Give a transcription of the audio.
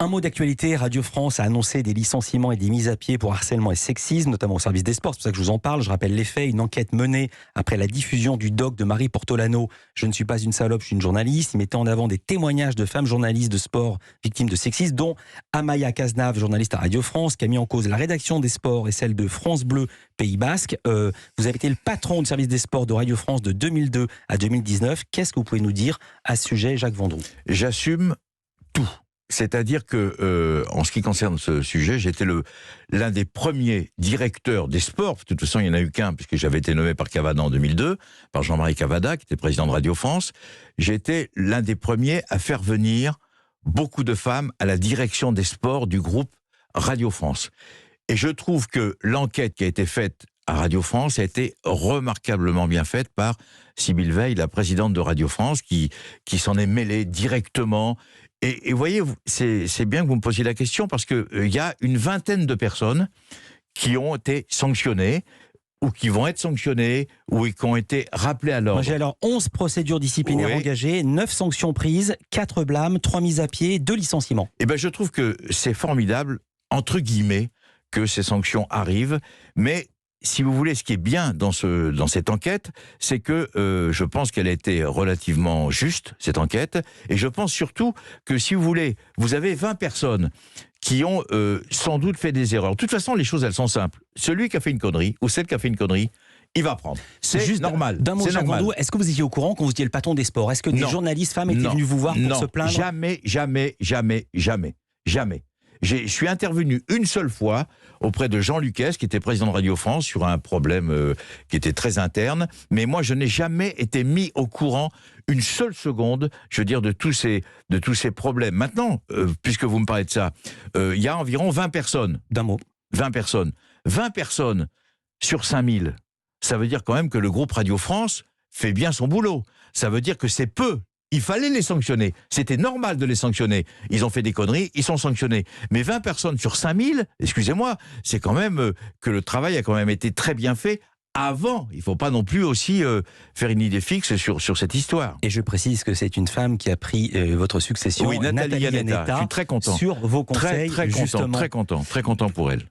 Un mot d'actualité, Radio France a annoncé des licenciements et des mises à pied pour harcèlement et sexisme, notamment au service des sports. C'est pour ça que je vous en parle. Je rappelle les faits. Une enquête menée après la diffusion du doc de Marie Portolano. Je ne suis pas une salope, je suis une journaliste. Il mettait en avant des témoignages de femmes journalistes de sport victimes de sexisme, dont Amaya Cazenave, journaliste à Radio France, qui a mis en cause la rédaction des sports et celle de France Bleu Pays Basque. Vous avez été le patron du service des sports de Radio France de 2002 à 2019. Qu'est-ce que vous pouvez nous dire à ce sujet, Jacques Vendroux ? J'assume tout. C'est-à-dire que, en ce qui concerne ce sujet, j'étais l'un des premiers directeurs des sports. De toute façon, il n'y en a eu qu'un, puisque j'avais été nommé par Cavada en 2002, par Jean-Marie Cavada, qui était président de Radio France. J'étais l'un des premiers à faire venir beaucoup de femmes à la direction des sports du groupe Radio France. Et je trouve que l'enquête qui a été faite à Radio France a été remarquablement bien faite par Sybille Veil, la présidente de Radio France, qui s'en est mêlée directement. Et vous voyez, c'est bien que vous me posiez la question, parce qu'il y a une vingtaine de personnes qui ont été sanctionnées, ou qui vont être sanctionnées, ou qui ont été rappelées à l'ordre. J'ai alors 11 procédures disciplinaires engagées, 9 sanctions prises, 4 blâmes, 3 mises à pied, 2 licenciements. Eh bien, je trouve que c'est formidable, entre guillemets, que ces sanctions arrivent, mais si vous voulez, ce qui est bien dans cette enquête, c'est que je pense qu'elle a été relativement juste, cette enquête, et je pense surtout que, si vous voulez, vous avez 20 personnes qui ont sans doute fait des erreurs. De toute façon, les choses, elles sont simples. Celui qui a fait une connerie, ou celle qui a fait une connerie, il va prendre. C'est juste normal. D'un mot, Jacques Vendroux, est-ce que vous étiez au courant quand vous étiez le patron des sports ? Est-ce que des journalistes femmes étaient venus vous voir pour se plaindre ? Jamais. Je suis intervenu une seule fois auprès de Jean Lucas, qui était président de Radio France, sur un problème qui était très interne. Mais moi, je n'ai jamais été mis au courant une seule seconde, je veux dire, de tous ces problèmes. Maintenant, puisque vous me parlez de ça, il y a environ 20 personnes. D'un mot. 20 personnes. 20 personnes sur 5000. Ça veut dire quand même que le groupe Radio France fait bien son boulot. Ça veut dire que c'est peu. Il fallait les sanctionner. C'était normal de les sanctionner. Ils ont fait des conneries, ils sont sanctionnés. Mais 20 personnes sur 5000, excusez-moi, c'est quand même que le travail a quand même été très bien fait avant. Il ne faut pas non plus aussi faire une idée fixe sur cette histoire. Et je précise que c'est une femme qui a pris votre succession, oui, Nathalie Yanetta. Je suis très content. Sur vos conseils, très content pour elle.